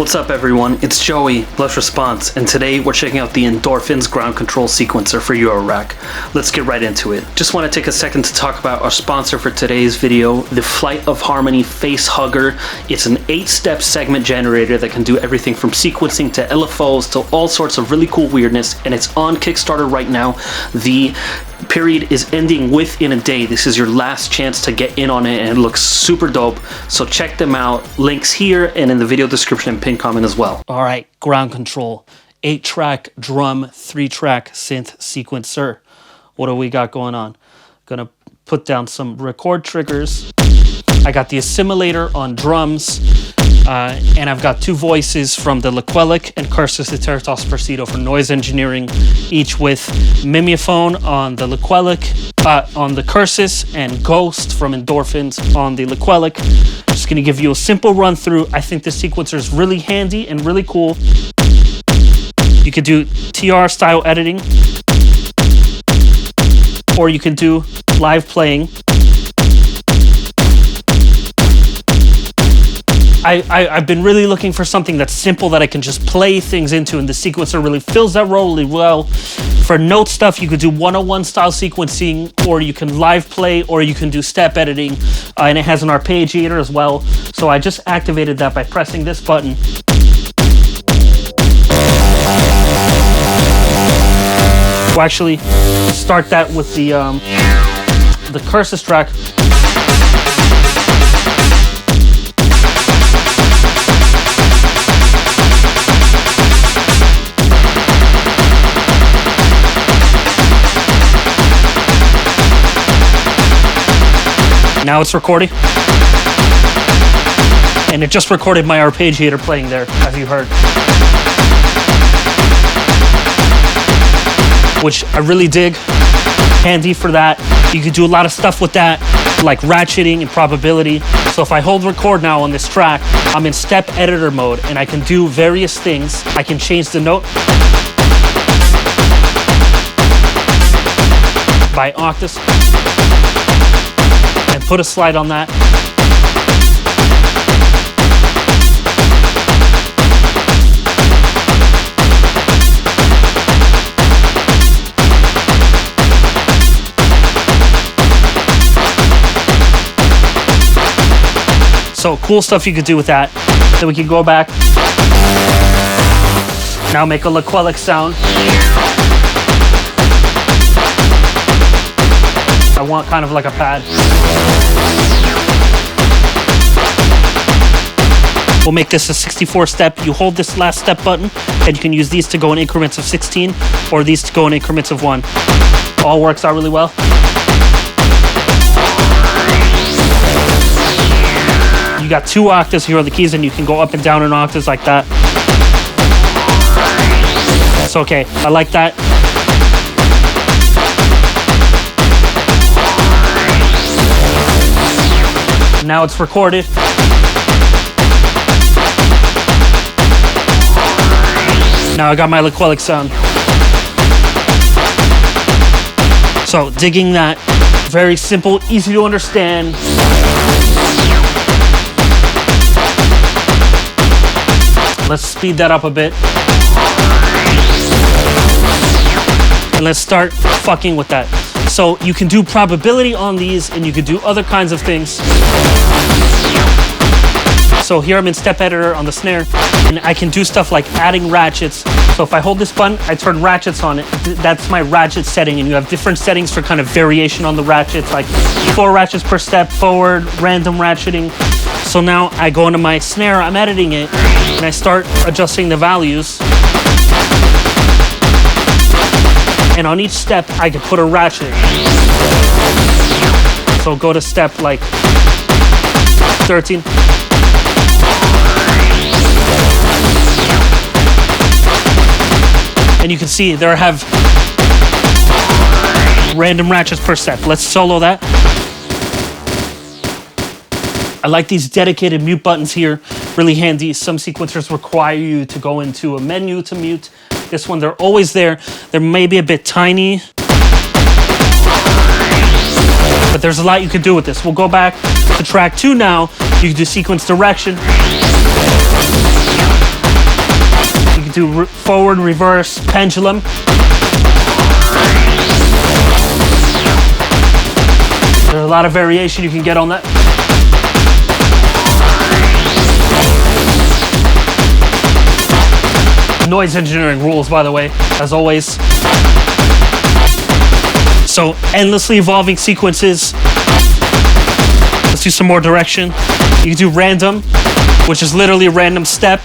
What's up everyone, it's Joey, Blush Response, and today we're checking out the Endorphin.Es ground control sequencer for your rack. Let's get right into it. Just want to take a second to talk about our sponsor for today's video, the Flight of Harmony Facehugger. It's an 8-step segment generator that can do everything from sequencing to LFOs to all sorts of really cool weirdness, and it's on Kickstarter right now. The period is ending within a day. This is your last chance to get in on it, and it looks super dope, so check them out. Links here and in the video description and pinned comment as well. All right, ground control, 8-track drum, 3-track synth sequencer. What do we got going on? Gonna put down some record triggers. I got the assimilator on drums, and I've got 2 voices from the Lequelic and Cursus de Territos Persido for noise engineering, each with Mimeophone on the Lequelic, on the Cursus, and Ghost from Endorphins on the Lequelic. Just gonna give you a simple run through. I think this sequencer is really handy and really cool. You could do TR style editing, or you can do live playing. I've been really looking for something that's simple that I can just play things into, and the sequencer really fills that role really well. For note stuff, you could do 101 style sequencing, or you can live play, or you can do step editing, and it has an arpeggiator as well. So I just activated that by pressing this button. We'll actually start that with the Cursus track. Now it's recording, and it just recorded my arpeggiator playing there, as you heard, which I really dig. Handy for that. You could do a lot of stuff with that, like ratcheting and probability. So if I hold record now on this track, I'm in step editor mode, and I can do various things. I can change the note by octaves and put a slide on that. So cool stuff you could do with that. Then we can go back. Now make a Lequelic sound. I want kind of like a pad. We'll make this a 64 step. You hold this last step button, and you can use these to go in increments of 16, or these to go in increments of 1. All works out really well. You got 2 octaves here on the keys, and you can go up and down in octaves like that. That's okay. I like that. Now it's recorded. Now I got my Lequelic sound. So digging that. Very simple, easy to understand. Let's speed that up a bit. And let's start fucking with that. So you can do probability on these, and you can do other kinds of things. So here I'm in step editor on the snare, and I can do stuff like adding ratchets. So if I hold this button, I turn ratchets on it. That's my ratchet setting, and you have different settings for kind of variation on the ratchets, like 4 ratchets per step, forward, random ratcheting. So now I go into my snare, I'm editing it, and I start adjusting the values. And on each step, I can put a ratchet. So go to step like 13. And you can see there I have random ratchets per step. Let's solo that. I like these dedicated mute buttons here, really handy. Some sequencers require you to go into a menu to mute. This one, they're always there. They're maybe a bit tiny, but there's a lot you can do with this. We'll go back to track 2 now. You can do sequence direction. can do forward, reverse, pendulum. There's a lot of variation you can get on that. Noise engineering rules, by the way, as always. So, endlessly evolving sequences. Let's do some more direction. You can do random, which is literally a random step.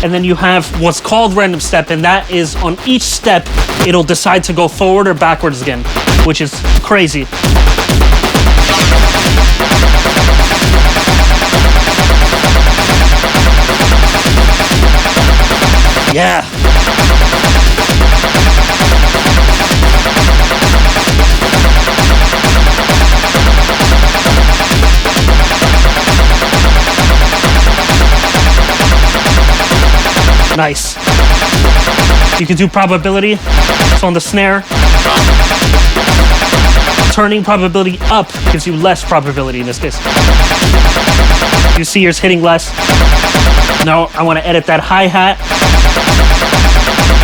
And then you have what's called random step, and that is on each step, it'll decide to go forward or backwards again, which is crazy. Yeah. Nice. You can do probability. It's on the snare. Turning probability up gives you less probability in this case. You see yours hitting less. Now I want to edit that hi-hat.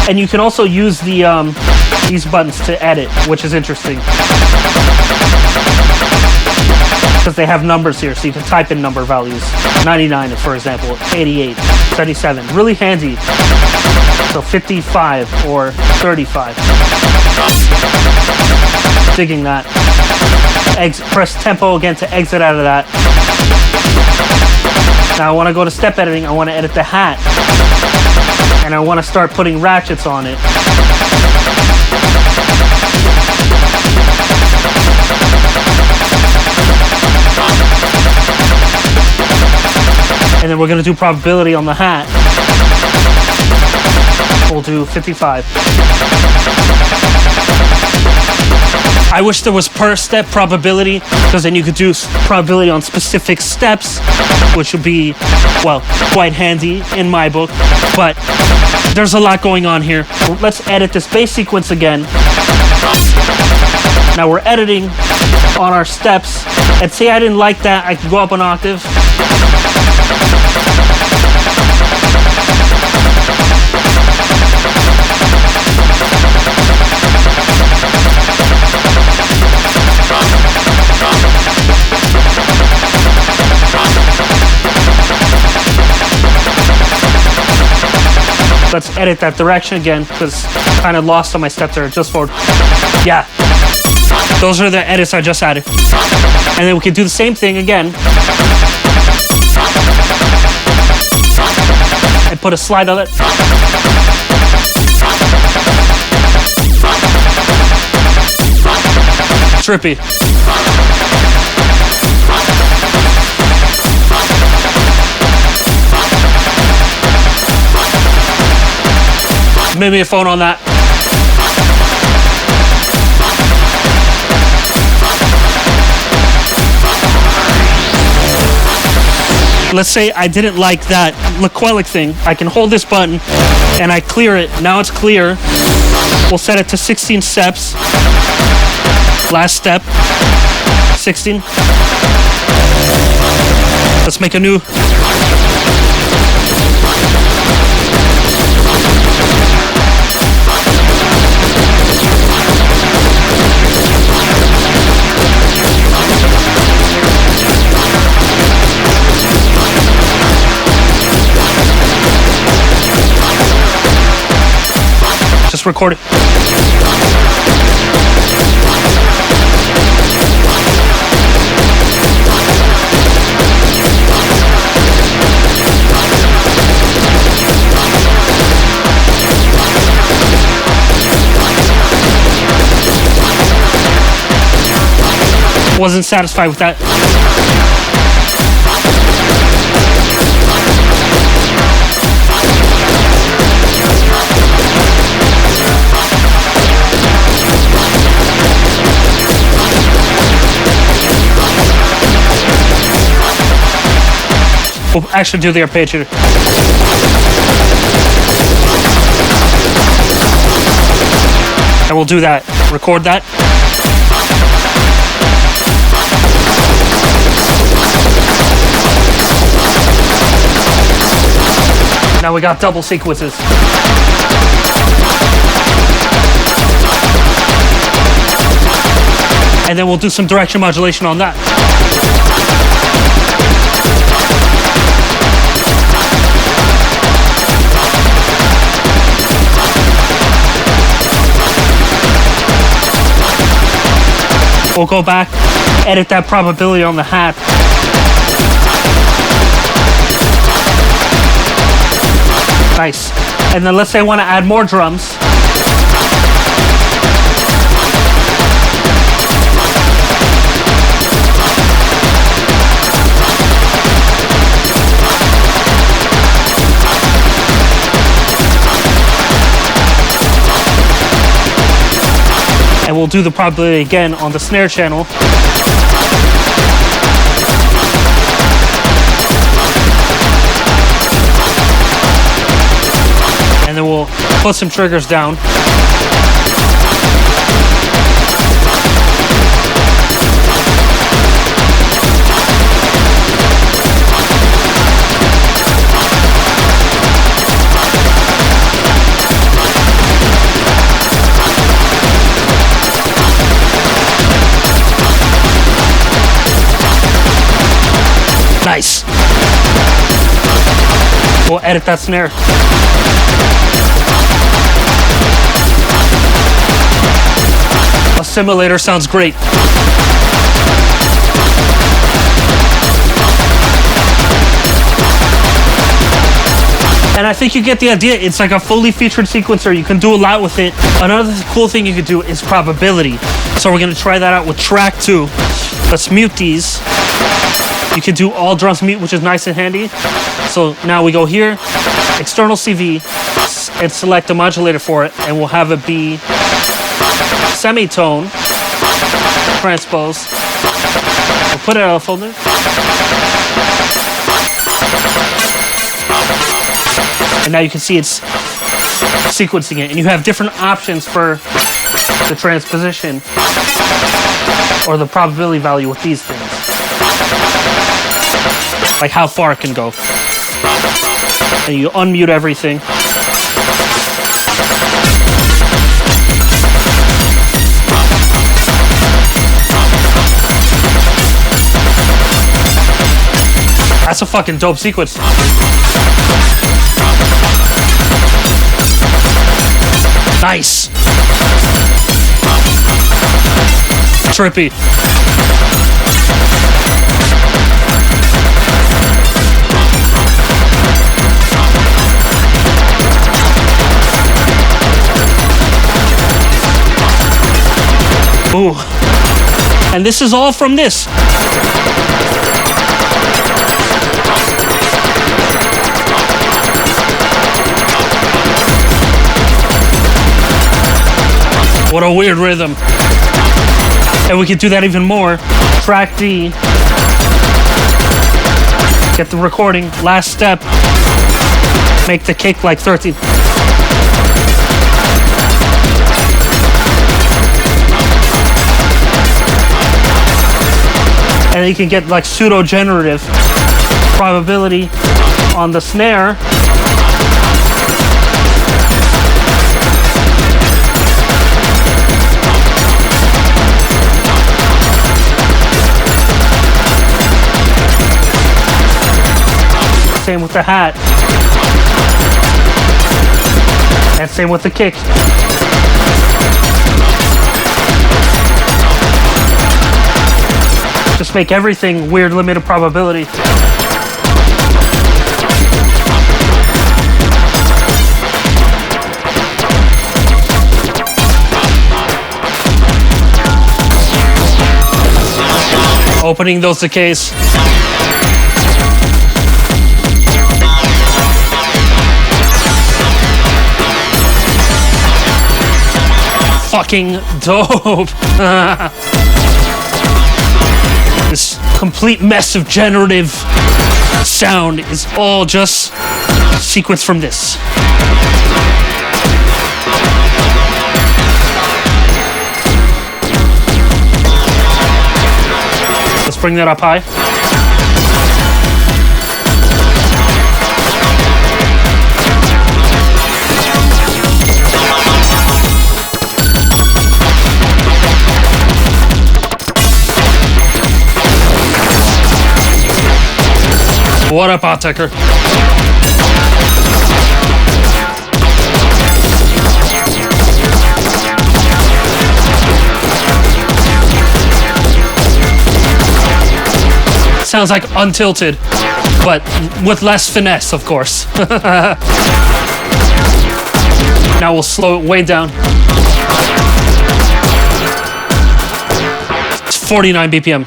And you can also use the these buttons to edit, which is interesting. Because they have numbers here, so you can type in number values. 99, for example, 88, 37. Really handy. So 55 or 35. Digging that. Press tempo again to exit out of that. Now I want to go to step editing. I want to edit the hat. And I want to start putting ratchets on it. And then we're going to do probability on the hat. We'll do 55. I wish there was per step probability, because then you could do probability on specific steps, which would be, well, quite handy in my book. But there's a lot going on here. Let's edit this bass sequence again. Now we're editing on our steps. And say I didn't like that, I could go up an octave. Let's edit that direction again, because kind of lost on my step there, just forward. Yeah. Those are the edits I just added. And then we can do the same thing again. And put a slide on it. Trippy. Maybe a phone on that. Let's say I didn't like that Laquelic thing. I can hold this button and I clear it. Now it's clear. We'll set it to 16 steps. Last step, 16. Let's make a new. Just record it. Wasn't satisfied with that. We'll actually do the arpeggio. And we'll do that. Record that. Now we got double sequences. And then we'll do some direction modulation on that. We'll go back, edit that probability on the hat. Nice. And then let's say I want to add more drums. And we'll do the probability again on the snare channel. And then we'll put some triggers down. Nice. We'll edit that snare. A simulator sounds great. And I think you get the idea. It's like a fully featured sequencer. You can do a lot with it. Another cool thing you could do is probability. So we're gonna try that out with track 2. Let's mute these. You can do all drums mute, which is nice and handy. So now we go here, external CV, and select a modulator for it, and we'll have it be semitone, transpose. We'll put it in a folder. And now you can see it's sequencing it, and you have different options for the transposition or the probability value with these things. Like how far it can go. And you unmute everything. That's a fucking dope sequence. Nice. Trippy. Ooh. And this is all from this. What a weird rhythm. And we can do that even more. Track D. Get the recording. Last step. Make the kick like 13. And you can get like pseudo-generative probability on the snare. Same with the hat. And same with the kick. Just make everything weird limited probability. Opening those decays. Fucking dope. This complete mess of generative sound is all just sequence from this. Let's bring that up high. What up, Outtaker? Sounds like Untilted, but with less finesse, of course. Now we'll slow it way down. It's 49 BPM.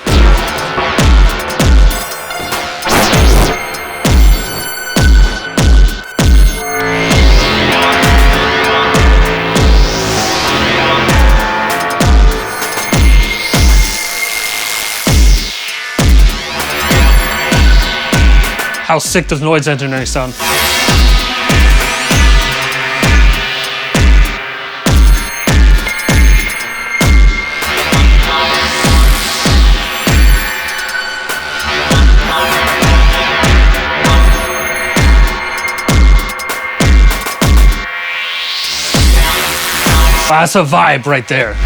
How sick does noise engineering sound? That's a vibe right there.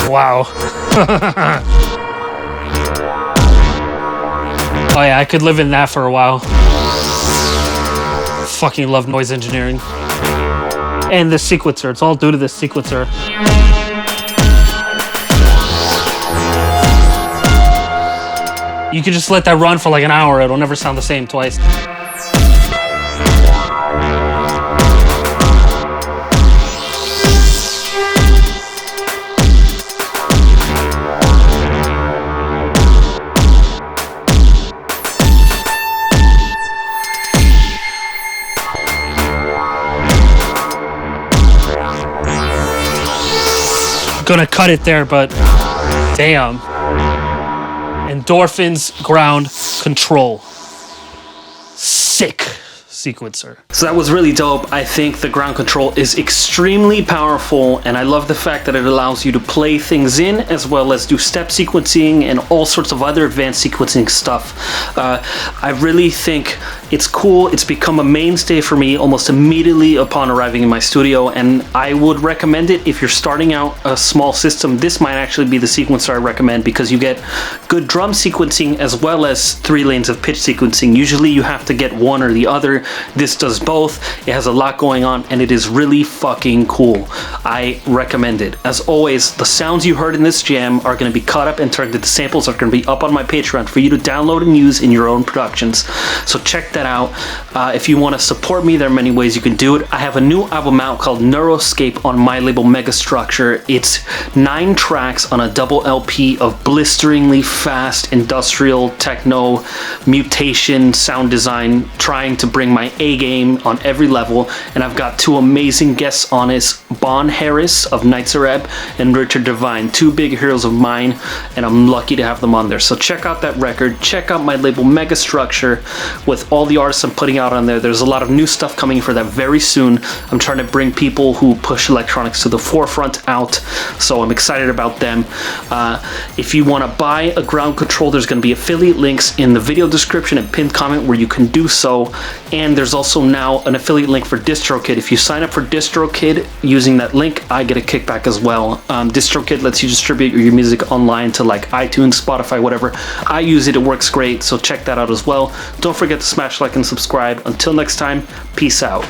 Wow. Oh yeah, I could live in that for a while. Fucking love noise engineering. And this sequencer, it's all due to this sequencer. You can just let that run for like an hour, it'll never sound the same twice. Gonna cut it there, but damn. Endorphin.Es ground control. Sick sequencer. So that was really dope. I think the ground control is extremely powerful, and I love the fact that it allows you to play things in as well as do step sequencing and all sorts of other advanced sequencing stuff. I really think it's cool. It's become a mainstay for me almost immediately upon arriving in my studio, and I would recommend it if you're starting out a small system. This might actually be the sequencer I recommend because you get good drum sequencing as well as 3 lanes of pitch sequencing. Usually you have to get one or the other. This does both. It has a lot going on and it is really fucking cool. I recommend it. As always, the sounds you heard in this jam are going to be cut up and turned into samples that are going to be up on my Patreon for you to download and use in your own productions. So check that out. If you want to support me, there are many ways you can do it. I have a new album out called Neuroscape on my label Megastructure. It's 9 tracks on a double LP of blisteringly fast industrial techno mutation sound design, trying to bring my A game on every level. And I've got 2 amazing guests on it, Bon Harris of Nights Arab and Richard Devine, 2 big heroes of mine, and I'm lucky to have them on there. So check out that record. Check out my label Megastructure with all the artists I'm putting out on there. There's a lot of new stuff coming for that very soon. I'm trying to bring people who push electronics to the forefront out, so I'm excited about them. If you want to buy a ground control, there's going to be affiliate links in the video description and pinned comment where you can do so. And there's also now an affiliate link for DistroKid. If you sign up for DistroKid using that link, I get a kickback as well. DistroKid lets you distribute your music online to like iTunes, Spotify, whatever. I use it, it works great, so check that out as well. Don't forget to smash like and subscribe. Until next time, peace out.